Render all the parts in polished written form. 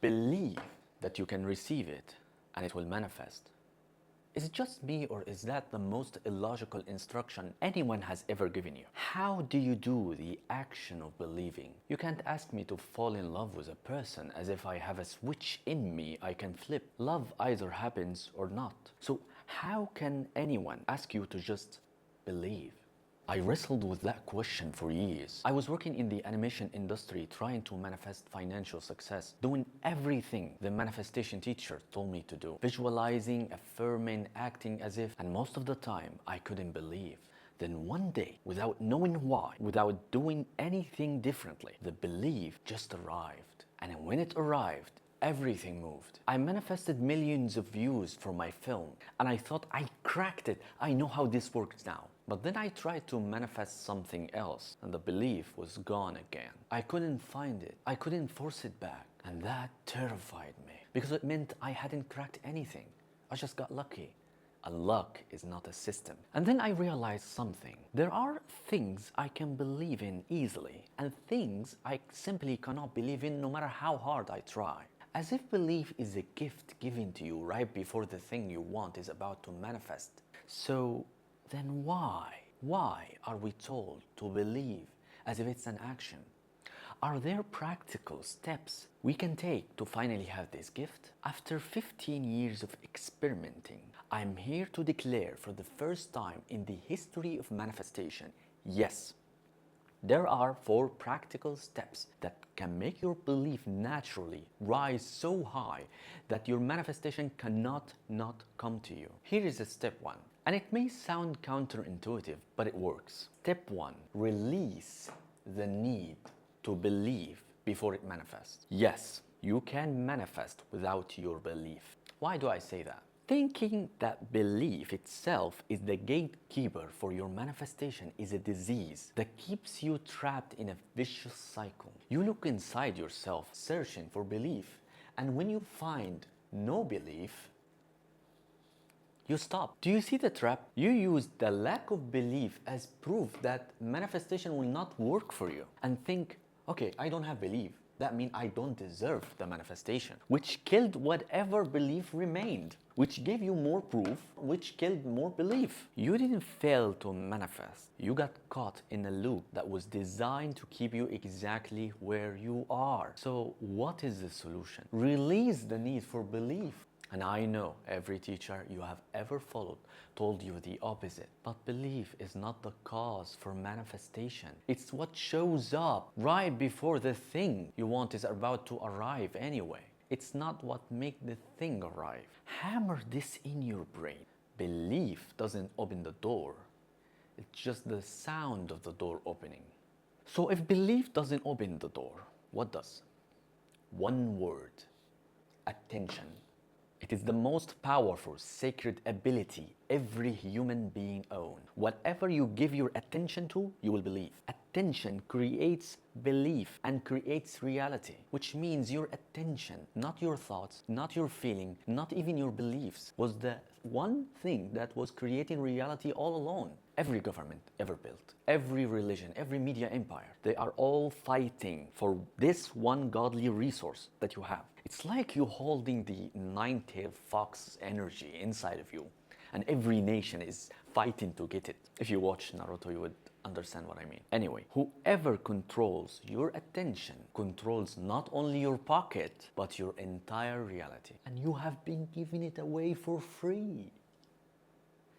Believe that you can receive it and it will manifest. Is it just me, or is that the most illogical instruction anyone has ever given you? How do you do the action of believing? You can't ask me to fall in love with a person as if I have a switch in me I can flip. Love either happens or not. So how can anyone ask you to just believe? I wrestled with that question for years. I was working in the animation industry trying to manifest financial success, doing everything the manifestation teacher told me to do. Visualizing, affirming, acting as if, and most of the time I couldn't believe. Then one day, without knowing why, without doing anything differently, the belief just arrived. And when it arrived, everything moved. I manifested millions of views for my film, and I thought I cracked it. I know how this works now. But then I tried to manifest something else, and the belief was gone again. I couldn't find it. I couldn't force it back. And that terrified me, because it meant I hadn't cracked anything. I just got lucky. And luck is not a system. And then I realized something. There are things I can believe in easily, and things I simply cannot believe in no matter how hard I try. As if belief is a gift given to you right before the thing you want is about to manifest. So then why are we told to believe as if it's an action? Are there practical steps we can take to finally have this gift? After 15 years of experimenting, I'm here to declare for the first time in the history of manifestation, yes, there are 4 practical steps that can make your belief naturally rise so high that your manifestation cannot not come to you. Here is step 1. And it may sound counterintuitive, but it works. Step 1, release the need to believe before it manifests. Yes, you can manifest without your belief. Why do I say that? Thinking that belief itself is the gatekeeper for your manifestation is a disease that keeps you trapped in a vicious cycle. You look inside yourself searching for belief, and when you find no belief, you stop. Do you see the trap? You use the lack of belief as proof that manifestation will not work for you, and think, okay, I don't have belief. That means I don't deserve the manifestation, which killed whatever belief remained, which gave you more proof, which killed more belief. You didn't fail to manifest. You got caught in a loop that was designed to keep you exactly where you are. So what is the solution? Release the need for belief. And I know every teacher you have ever followed told you the opposite. But belief is not the cause for manifestation. It's what shows up right before the thing you want is about to arrive anyway. It's not what makes the thing arrive. Hammer this in your brain. Belief doesn't open the door. It's just the sound of the door opening. So if belief doesn't open the door, what does? One word: attention. It is the most powerful, sacred ability every human being owns. Whatever you give your attention to, you will believe. Attention creates belief and creates reality, which means your attention, not your thoughts, not your feeling, not even your beliefs, was the one thing that was creating reality all alone. Every government ever built, every religion, every media empire, they are all fighting for this one godly resource that you have. It's like you holding the nine-tailed fox energy inside of you, and every nation is fighting to get it. If you watch Naruto, you would understand what I mean. Anyway, whoever controls your attention controls not only your pocket, but your entire reality. And you have been giving it away for free.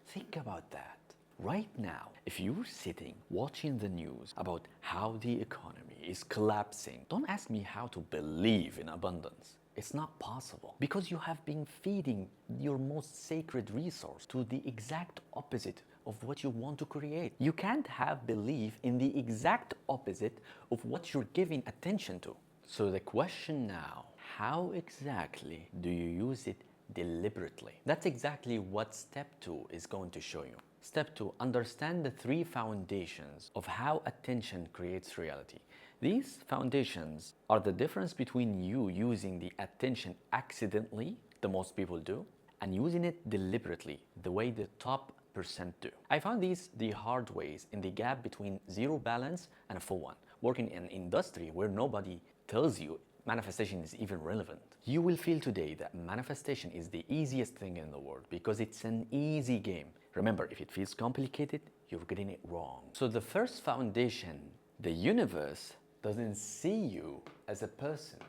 Think about that. Right now, if you're sitting watching the news about how the economy is collapsing, don't ask me how to believe in abundance. It's not possible, because you have been feeding your most sacred resource to the exact opposite of what you want to create. You can't have belief in the exact opposite of what you're giving attention to. So the question now, how exactly do you use it deliberately? That's exactly what step 2 is going to show you. Step 2, understand the 3 foundations of how attention creates reality. These foundations are the difference between you using the attention accidentally, the most people do, and using it deliberately, the way the top % do. I found these the hard ways in the gap between zero balance and a full one, working in an industry where nobody tells you manifestation is even relevant. You will feel today that manifestation is the easiest thing in the world because it's an easy game. Remember, if it feels complicated, you're getting it wrong. So the first foundation, the universe doesn't see you as a person.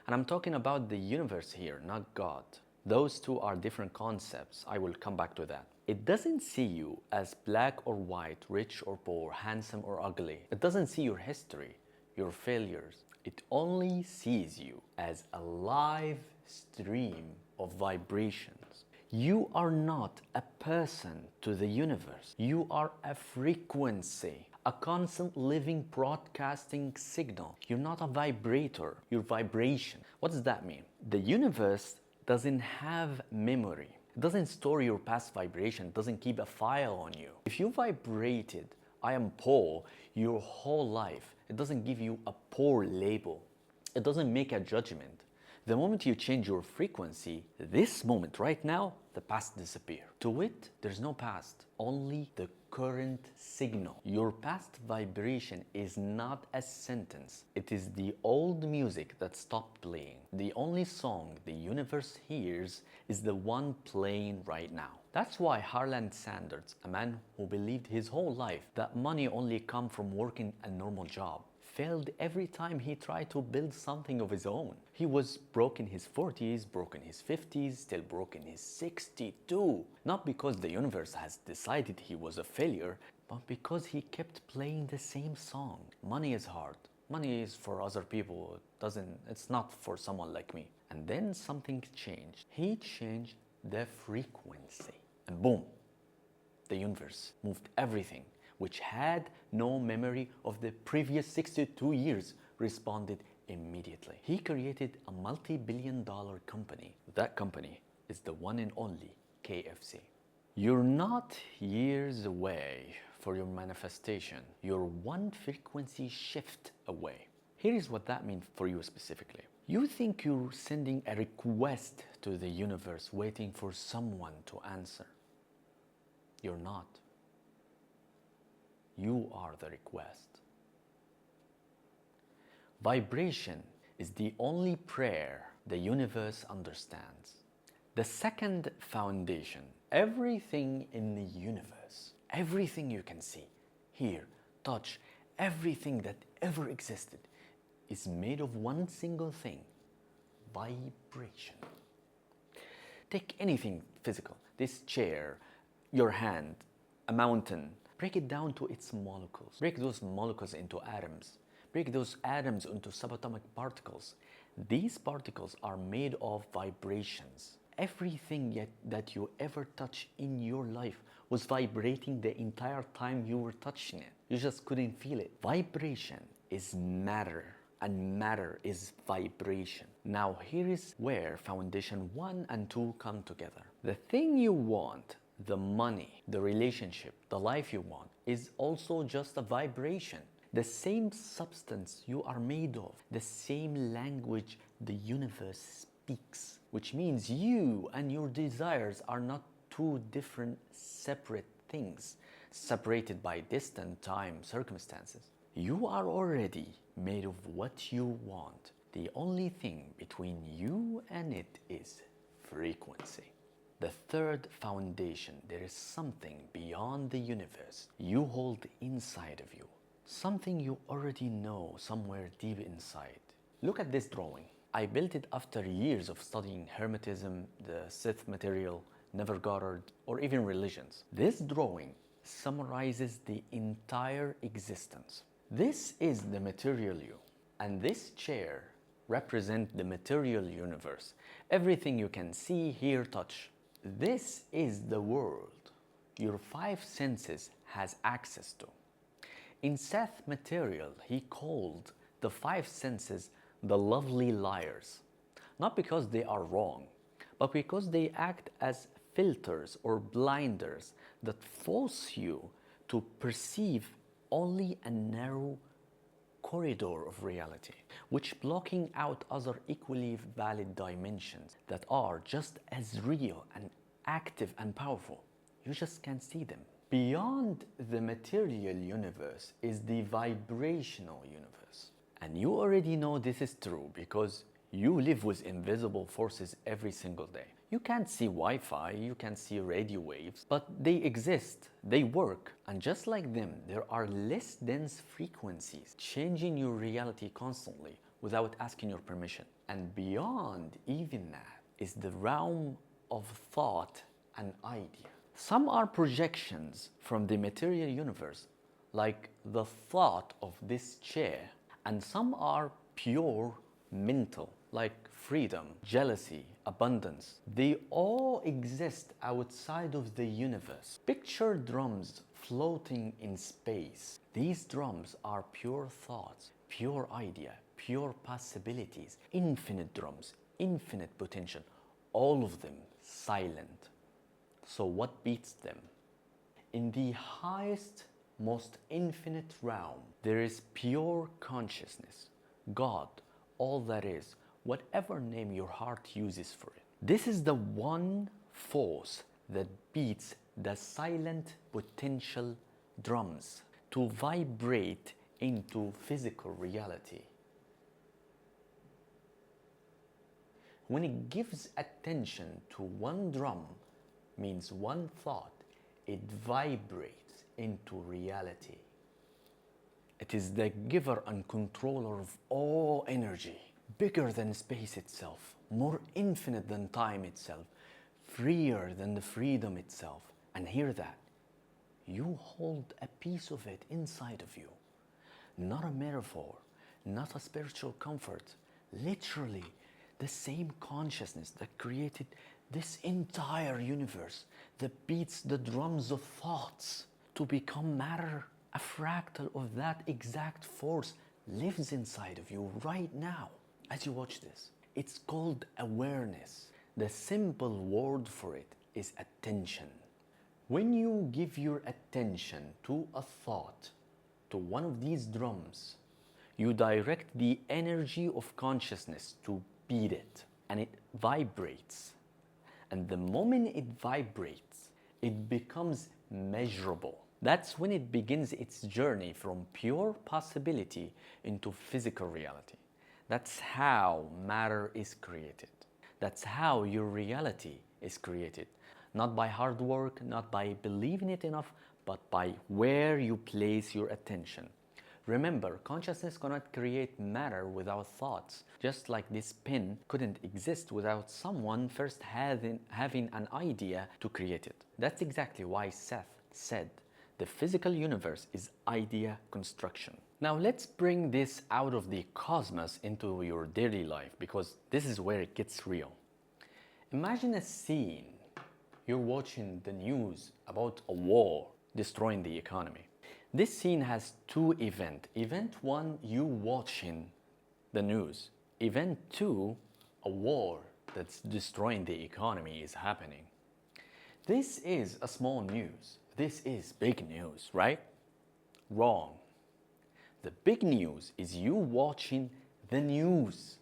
And I'm talking about the universe here, not God. Those two are different concepts. I will come back to that. It doesn't see you as black or white, rich or poor, handsome or ugly. It doesn't see your history, your failures. It only sees you as a live stream of vibrations. You are not a person to the universe. You are a frequency, a constant living broadcasting signal. You're not a vibrator, you're vibration. What does that mean? The universe doesn't have memory. It doesn't store your past vibration, it doesn't keep a file on you. If you vibrated, I am poor, your whole life, it doesn't give you a poor label. It doesn't make a judgment. The moment you change your frequency, this moment right now, the past disappears. To it, there's no past, only the current signal. Your past vibration is not a sentence. It is the old music that stopped playing. The only song the universe hears is the one playing right now. That's why Harlan Sanders, a man who believed his whole life that money only comes from working a normal job, failed every time he tried to build something of his own. He was broke in his 40s, broke in his 50s, still broke in his 62. Not because the universe has decided he was a failure, but because he kept playing the same song. Money is hard. Money is for other people. It's not for someone like me. And then something changed. He changed the frequency. And boom, the universe moved everything which had no memory of the previous 62 years, responded immediately. He created a multi-billion-dollar company. That company is the one and only KFC. You're not years away for your manifestation. You're one frequency shift away. Here is what that means for you specifically. You think you're sending a request to the universe waiting for someone to answer. You're not. You are the request. Vibration is the only prayer the universe understands. The second foundation, everything in the universe, everything you can see, hear, touch, everything that ever existed is made of one single thing, vibration. Take anything physical, this chair, your hand, a mountain. Break it down to its molecules. Break those molecules into atoms. Break those atoms into subatomic particles. These particles are made of vibrations. Everything that you ever touch in your life was vibrating the entire time you were touching it. You just couldn't feel it. Vibration is matter, and matter is vibration. Now here is where foundation 1 and 2 come together. The thing you want, the money, the relationship, the life you want, is also just a vibration. The same substance you are made of, the same language the universe speaks, which means you and your desires are not two different separate things, separated by distance, time, circumstances. You are already made of what you want. The only thing between you and it is frequency. The third foundation, there is something beyond the universe you hold inside of you. Something you already know somewhere deep inside. Look at this drawing. I built it after years of studying Hermetism, the Sith material, Neville Godard, or even religions. This drawing summarizes the entire existence. This is the material you, and this chair represents the material universe. Everything you can see, hear, touch. This is the world your 5 senses has access to. In Seth material, he called the 5 senses the lovely liars. Not because they are wrong, but because they act as filters or blinders that force you to perceive only a narrow corridor of reality, which blocking out other equally valid dimensions that are just as real and active and powerful. You just can't see them. Beyond the material universe is the vibrational universe. And you already know this is true because you live with invisible forces every single day. You can't see Wi-Fi, you can't see radio waves, but they exist, they work. And just like them, there are less dense frequencies changing your reality constantly without asking your permission. And beyond even that is the realm of thought and idea. Some are projections from the material universe, like the thought of this chair, and some are pure mental, like freedom, jealousy, abundance. They all exist outside of the universe. Picture drums floating in space. These drums are pure thoughts, pure idea, pure possibilities, infinite drums, infinite potential, all of them silent. So what beats them? In the highest, most infinite realm, there is pure consciousness, God, all that is, whatever name your heart uses for it. This is the one force that beats the silent potential drums to vibrate into physical reality. When it gives attention to one drum, means one thought, it vibrates into reality. It is the giver and controller of all energy, bigger than space itself, more infinite than time itself, freer than the freedom itself. And hear that, you hold a piece of it inside of you. Not a metaphor, not a spiritual comfort, literally the same consciousness that created this entire universe, that beats the drums of thoughts to become matter. A fractal of that exact force lives inside of you right now as you watch this. It's called awareness. The simple word for it is attention. When you give your attention to a thought, to one of these drums, you direct the energy of consciousness to beat it, and it vibrates. And the moment it vibrates, it becomes measurable. That's when it begins its journey from pure possibility into physical reality. That's how matter is created. That's how your reality is created. Not by hard work, not by believing it enough, but by where you place your attention. Remember, consciousness cannot create matter without thoughts. Just like this pen couldn't exist without someone first having an idea to create it. That's exactly why Seth said, the physical universe is idea construction. Now let's bring this out of the cosmos into your daily life, because this is where it gets real. Imagine a scene. You're watching the news about a war destroying the economy. This scene has two events. Event one, you watching the news. Event two, a war that's destroying the economy is happening. This is a small news. This is big news, right? Wrong. The big news is you watching the news.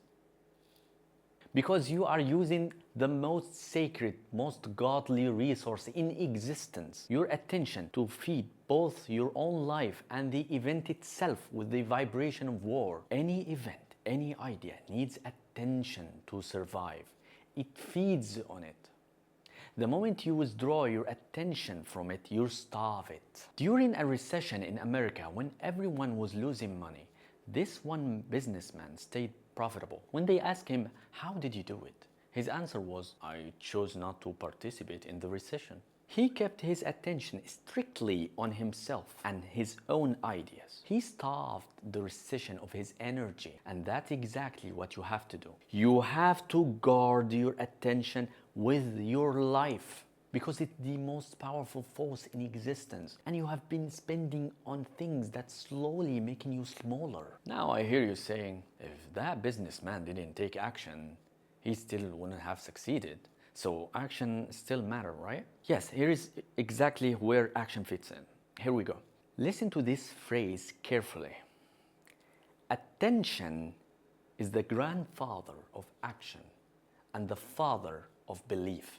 Because you are using the most sacred, most godly resource in existence, your attention, to feed both your own life and the event itself with the vibration of war. Any event, any idea needs attention to survive. It feeds on it. The moment you withdraw your attention from it, you starve it. During a recession in America, when everyone was losing money, this one businessman stayed profitable. When they asked him, how did you do it? His answer was, I chose not to participate in the recession. He kept his attention strictly on himself and his own ideas. He starved the recession of his energy, and that's exactly what you have to do. You have to guard your attention with your life, because it's the most powerful force in existence, and you have been spending on things that's slowly making you smaller. Now I hear you saying, if that businessman didn't take action, he still wouldn't have succeeded. So action still matters, right? Yes, here is exactly where action fits in. Here we go. Listen to this phrase carefully. Attention is the grandfather of action and the father of belief.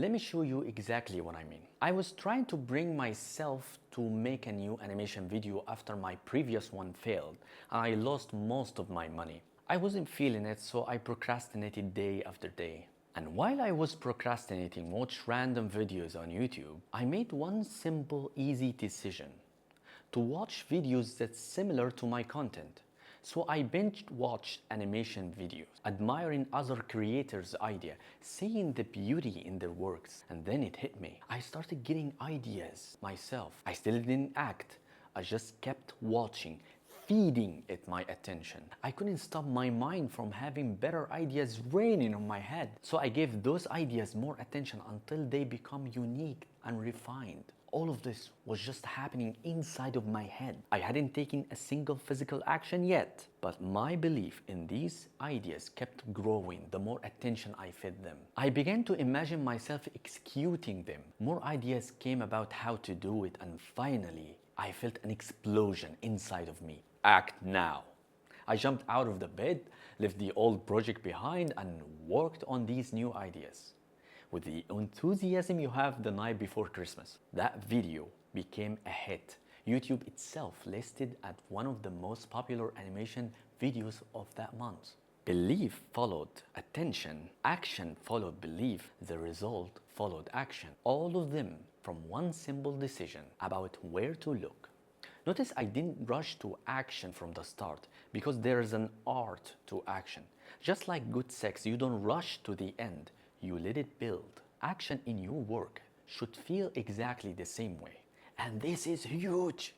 Let me show you exactly what I mean. I was trying to bring myself to make a new animation video after my previous one failed, and I lost most of my money. I wasn't feeling it, so I procrastinated day after day. And while I was procrastinating, watch random videos on YouTube, I made one simple, easy decision: to watch videos that's similar to my content. So I binge watched animation videos, admiring other creators' idea, seeing the beauty in their works, and then it hit me. I started getting ideas myself. I still didn't act. I just kept watching, feeding it my attention. I couldn't stop my mind from having better ideas raining on my head. So I gave those ideas more attention until they become unique and refined. All of this was just happening inside of my head. I hadn't taken a single physical action yet, but my belief in these ideas kept growing the more attention I fed them. I began to imagine myself executing them. More ideas came about how to do it, and finally, I felt an explosion inside of me. Act now. I jumped out of the bed, left the old project behind, and worked on these new ideas with the enthusiasm you have the night before Christmas. That video became a hit. YouTube itself listed at one of the most popular animation videos of that month. Belief followed attention, action followed belief, the result followed action. All of them from one simple decision about where to look. Notice I didn't rush to action from the start, because there is an art to action. Just like good sex, you don't rush to the end. You let it build. Action in your work should feel exactly the same way. And this is huge,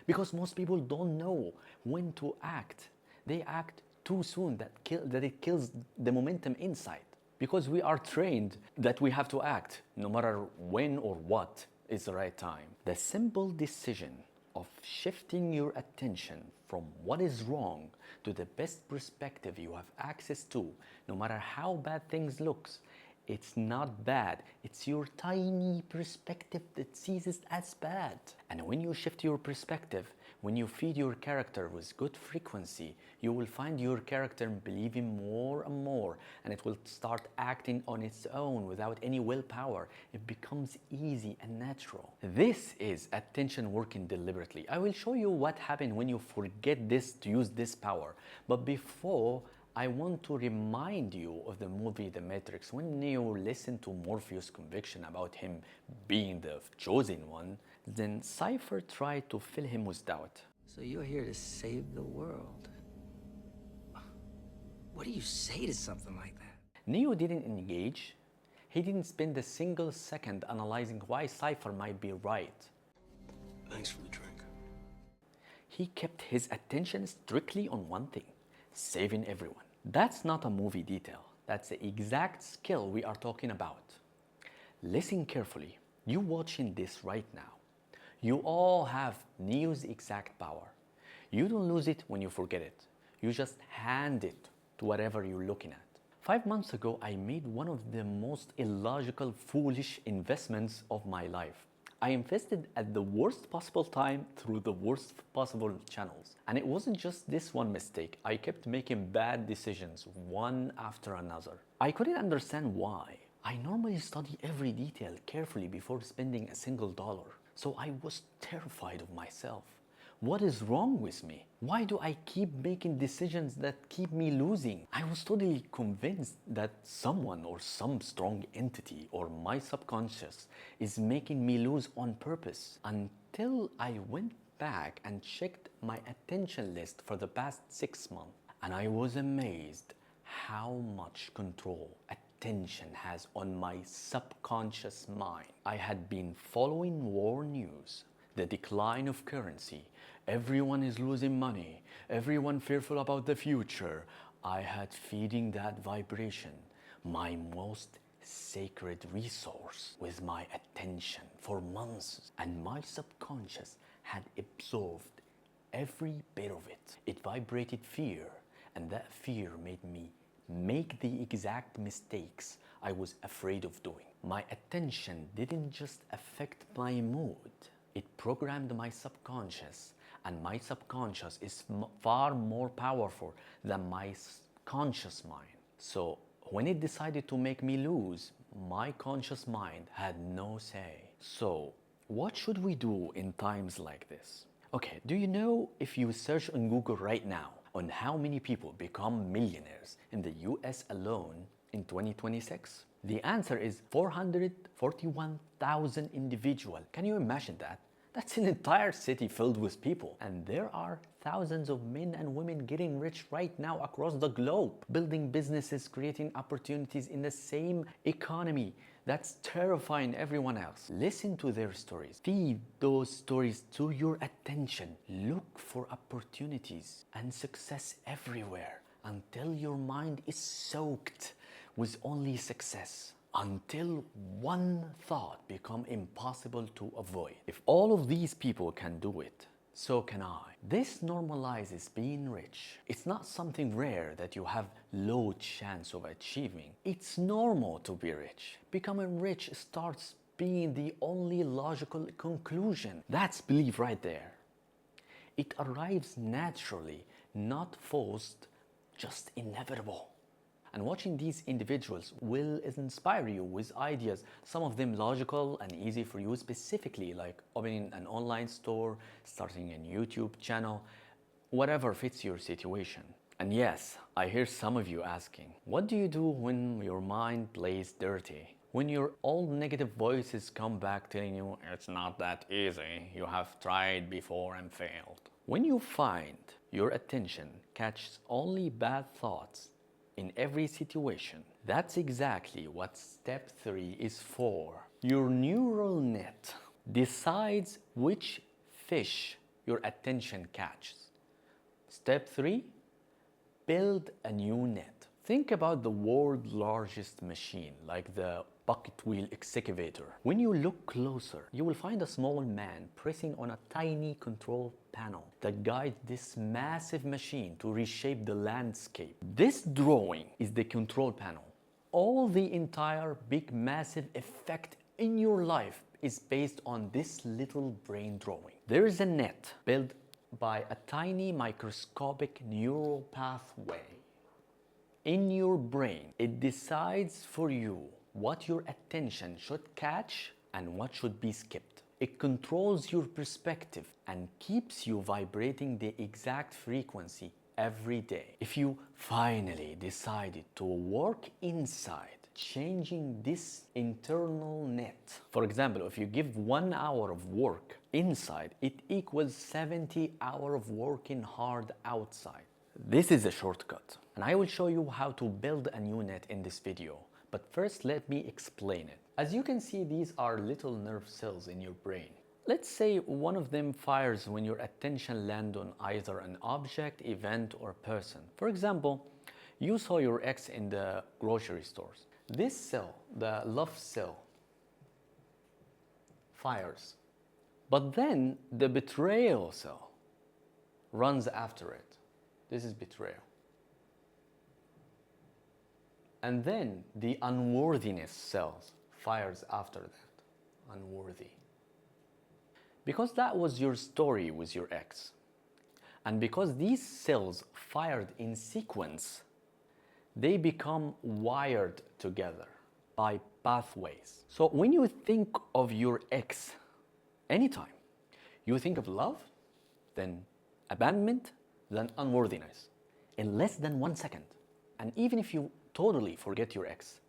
because most people don't know when to act. They act too soon, that it kills the momentum inside. Because we are trained that we have to act, no matter when or what is the right time. The simple decision of shifting your attention from what is wrong to the best perspective you have access to, no matter how bad things looks, it's not bad. It's your tiny perspective that sees it as bad. And when you shift your perspective, when you feed your character with good frequency, you will find your character believing more and more, and it will start acting on its own without any willpower. It becomes easy and natural. This is attention working deliberately. I will show you what happens when you forget to use this power. But before, I want to remind you of the movie The Matrix. When Neo listened to Morpheus' conviction about him being the chosen one, then Cypher tried to fill him with doubt. So you're here to save the world. What do you say to something like that? Neo didn't engage. He didn't spend a single second analyzing why Cypher might be right. Thanks for the drink. He kept his attention strictly on one thing: saving everyone. That's not a movie detail. That's the exact skill we are talking about. Listen carefully. You watching this right now. You all have Neo's exact power. You don't lose it when you forget it. You just hand it to whatever you're looking at. 5 months ago, I made one of the most illogical, foolish investments of my life. I invested at the worst possible time through the worst possible channels. And it wasn't just this one mistake. I kept making bad decisions, one after another. I couldn't understand why. I normally study every detail carefully before spending a single dollar. So I was terrified of myself. What is wrong with me? Why do I keep making decisions that keep me losing? I was totally convinced that someone or some strong entity or my subconscious is making me lose on purpose, until I went back and checked my attention list for the past 6 months. And I was amazed how much control attention has on my subconscious mind. I had been following war news, the decline of currency, everyone is losing money, everyone fearful about the future. I had feeding that vibration, my most sacred resource, with my attention for months, and my subconscious had absorbed every bit of it. It vibrated fear, and that fear made me make the exact mistakes I was afraid of doing. My attention didn't just affect my mood, it programmed my subconscious, and my subconscious is far more powerful than my conscious mind. So When it decided to make me lose, my conscious mind had no say. So, what should we do in times like this? Okay, do you know if you search on Google right now on how many people become millionaires in the US alone in 2026? The answer is 441,000 individuals. Can you imagine that? That's an entire city filled with people. And there are thousands of men and women getting rich right now across the globe, building businesses, creating opportunities in the same economy that's terrifying everyone else. Listen to their stories. Feed those stories to your attention. Look for opportunities and success everywhere until your mind is soaked with only success, until one thought becomes impossible to avoid. If all of these people can do it, so can I. This normalizes being rich. It's not something rare that you have low chance of achieving. It's normal to be rich. Becoming rich starts being the only logical conclusion. That's belief right there. It arrives naturally, not forced, just inevitable. And watching these individuals will inspire you with ideas, some of them logical and easy for you specifically, like opening an online store, starting a YouTube channel, whatever fits your situation. And yes, I hear some of you asking, what do you do when your mind plays dirty? When your old negative voices come back telling you it's not that easy, you have tried before and failed. When you find your attention catches only bad thoughts in every situation, that's exactly what step 3 is for. Your neural net decides which fish your attention catches. Step 3, build a new net. Think about the world's largest machine, like the bucket wheel excavator. When you look closer, you will find a small man pressing on a tiny control panel that guides this massive machine to reshape the landscape. This drawing is the control panel. All the entire big massive effect in your life is based on this little brain drawing. There is a net built by a tiny microscopic neural pathway in your brain. It decides for you what your attention should catch and what should be skipped. It controls your perspective and keeps you vibrating the exact frequency every day. If you finally decided to work inside, changing this internal net. For example, if you give 1 hour of work inside, it equals 70 hours of working hard outside. This is a shortcut, and I will show you how to build a new net in this video. But first, let me explain it. As you can see, these are little nerve cells in your brain. Let's say one of them fires when your attention lands on either an object, event, or person. For example, you saw your ex in the grocery stores. This cell, the love cell, fires. But then the betrayal cell runs after it. This is betrayal. And then the unworthiness cells fires after that, unworthy. Because that was your story with your ex, and because these cells fired in sequence, they become wired together by pathways. So when you think of your ex, anytime, you think of love, then abandonment, then unworthiness, in less than 1 second. And even if you totally forget your ex,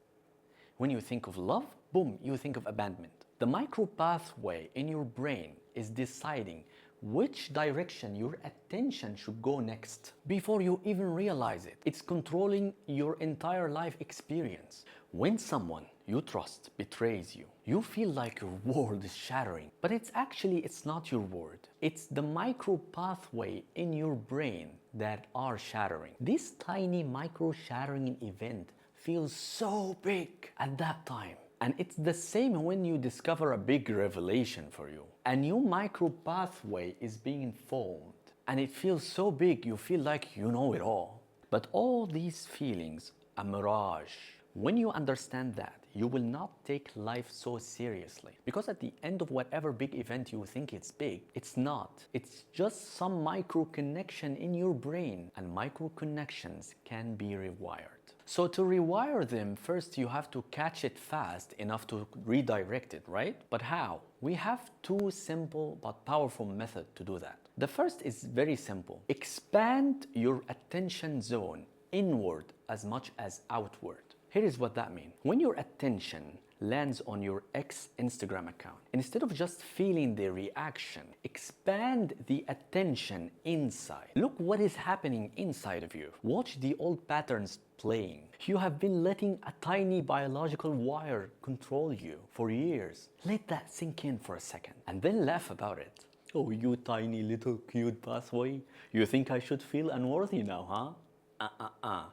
when you think of love, boom, you think of abandonment. The micro pathway in your brain is deciding which direction your attention should go next before you even realize it. It's controlling your entire life experience. When someone you trust betrays you, you feel like your world is shattering. But it's not your world. It's the micro pathway in your brain that are shattering. This tiny micro shattering event feels so big at that time. And it's the same when you discover a big revelation for you. A new micro pathway is being formed, and it feels so big you feel like you know it all. But all these feelings, a mirage. When you understand that, you will not take life so seriously. Because at the end of whatever big event you think it's big, it's not. It's just some micro connection in your brain, and micro connections can be rewired. So to rewire them, first you have to catch it fast enough to redirect it, right? But how? We have two simple but powerful methods to do that. The first is very simple. Expand your attention zone inward as much as outward. Here is what that means. When your attention lands on your Instagram account, instead of just feeling the reaction, expand the attention inside. Look what is happening inside of you. Watch the old patterns playing. You have been letting a tiny biological wire control you for years. Let that sink in for a second and then laugh about it. Oh, you tiny little cute pathway. You think I should feel unworthy now, huh?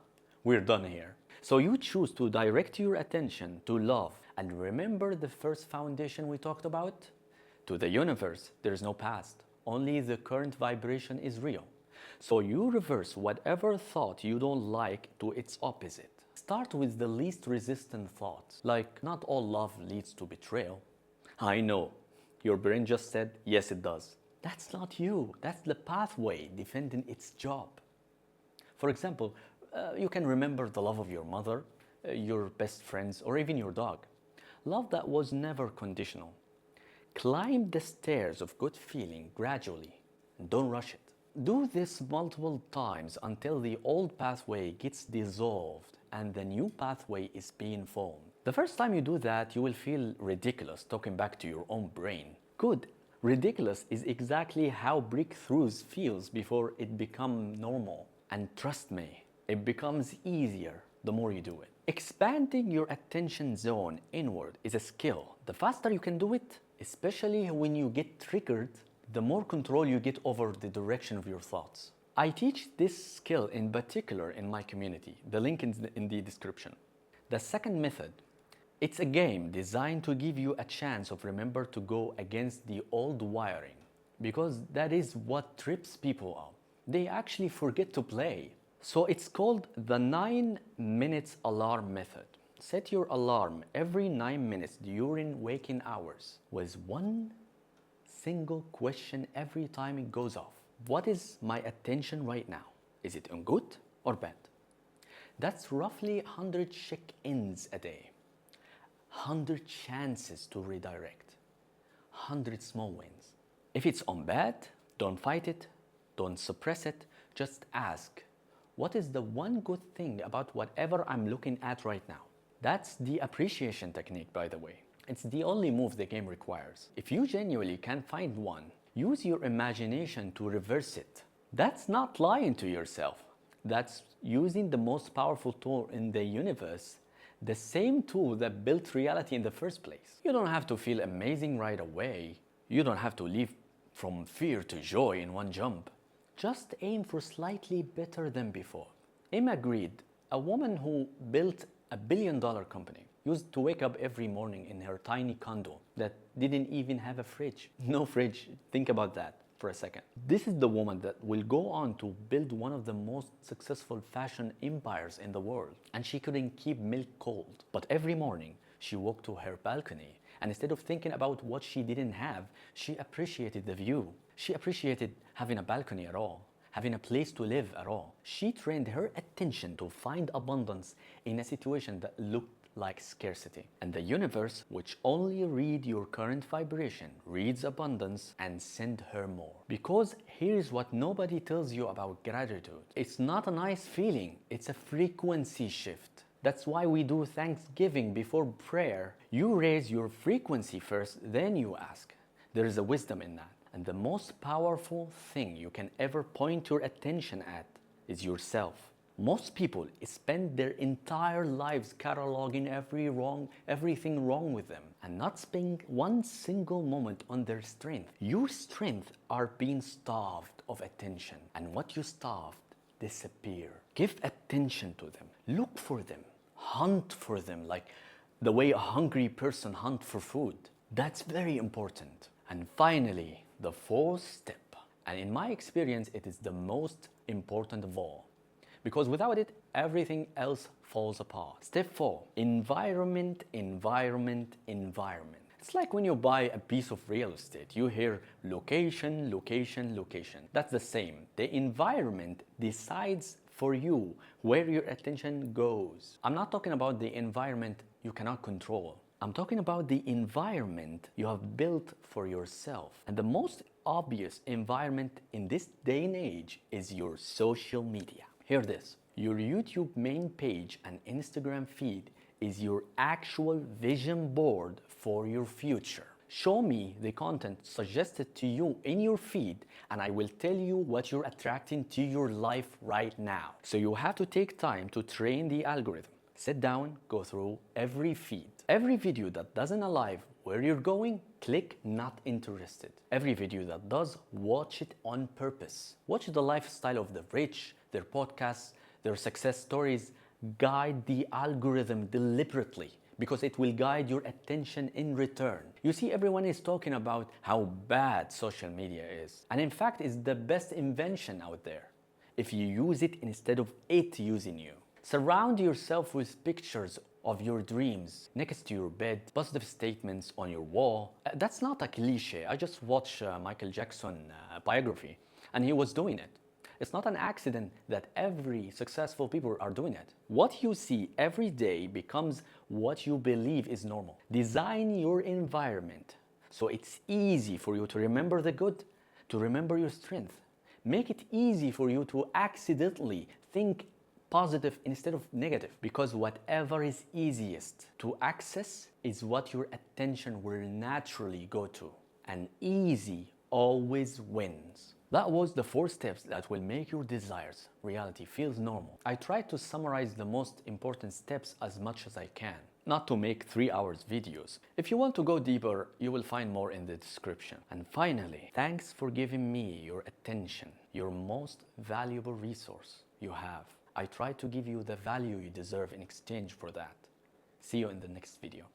We're done here. So you choose to direct your attention to love. And remember the first foundation we talked about? To the universe, there is no past. Only the current vibration is real. So you reverse whatever thought you don't like to its opposite. Start with the least resistant thoughts, like not all love leads to betrayal. I know, your brain just said, yes it does. That's not you, that's the pathway defending its job. For example, you can remember the love of your mother, your best friends, or even your dog. Love that was never conditional. Climb the stairs of good feeling gradually, and don't rush it. Do this multiple times until the old pathway gets dissolved and the new pathway is being formed. The first time you do that, you will feel ridiculous talking back to your own brain. Good. Ridiculous is exactly how breakthroughs feels before it becomes normal. And trust me, it becomes easier the more you do it. Expanding your attention zone inward is a skill. The faster you can do it, especially when you get triggered, the more control you get over the direction of your thoughts. I teach this skill in particular in my community. The link is in the description. The second method, it's a game designed to give you a chance of remember to go against the old wiring, because that is what trips people up. They actually forget to play. So it's called the 9 minutes alarm method. Set your alarm every 9 minutes during waking hours with one single question every time it goes off. What is my attention right now? Is it on good or bad? That's roughly 100 check-ins a day. 100 chances to redirect. 100 small wins. If it's on bad, don't fight it, don't suppress it, just ask, what is the one good thing about whatever I'm looking at right now? That's the appreciation technique, by the way. It's the only move the game requires. If you genuinely can't find one, use your imagination to reverse it. That's not lying to yourself. That's using the most powerful tool in the universe, the same tool that built reality in the first place. You don't have to feel amazing right away. You don't have to leap from fear to joy in one jump. Just aim for slightly better than before. Emma Grede, a woman who built a billion-dollar company, used to wake up every morning in her tiny condo that didn't even have a fridge. No fridge, think about that for a second. This is the woman that will go on to build one of the most successful fashion empires in the world. And she couldn't keep milk cold. But every morning, she walked to her balcony, and instead of thinking about what she didn't have, she appreciated the view. She appreciated having a balcony at all, having a place to live at all. She trained her attention to find abundance in a situation that looked like scarcity. And the universe, which only reads your current vibration, reads abundance and send her more. Because here's what nobody tells you about gratitude. It's not a nice feeling, it's a frequency shift. That's why we do Thanksgiving before prayer. You raise your frequency first, then you ask. There is a wisdom in that. And the most powerful thing you can ever point your attention at is yourself. Most people spend their entire lives cataloging everything wrong with them and not spending one single moment on their strength. Your strengths are being starved of attention, and what you starved disappear. Give attention to them. Look for them. Hunt for them like the way a hungry person hunts for food. That's very important. And finally, the fourth step. And in my experience, it is the most important of all. Because without it, everything else falls apart. Step 4, environment, environment, environment. It's like when you buy a piece of real estate, you hear location, location, location. That's the same. The environment decides for you where your attention goes. I'm not talking about the environment you cannot control. I'm talking about the environment you have built for yourself. And the most obvious environment in this day and age is your social media. Hear this. Your YouTube main page and Instagram feed is your actual vision board for your future. Show me the content suggested to you in your feed and I will tell you what you're attracting to your life right now. So you have to take time to train the algorithm. Sit down, go through every feed. Every video that doesn't align where you're going, click not interested. Every video that does, watch it on purpose. Watch the lifestyle of the rich, their podcasts, their success stories. Guide the algorithm deliberately because it will guide your attention in return. You see, everyone is talking about how bad social media is. And in fact, it's the best invention out there if you use it instead of it using you. Surround yourself with pictures of your dreams next to your bed, positive statements on your wall. That's not a cliche. I just watched Michael Jackson biography and he was doing it. It's not an accident that every successful people are doing it. What you see every day becomes what you believe is normal. Design your environment so it's easy for you to remember the good, to remember your strength. Make it easy for you to accidentally think positive instead of negative, because whatever is easiest to access is what your attention will naturally go to. And easy always wins. That was the 4 steps that will make your desires reality feels normal. I tried to summarize the most important steps as much as I can, not to make 3 hours videos. If you want to go deeper, you will find more in the description. And finally, thanks for giving me your attention, your most valuable resource you have. I try to give you the value you deserve in exchange for that. See you in the next video.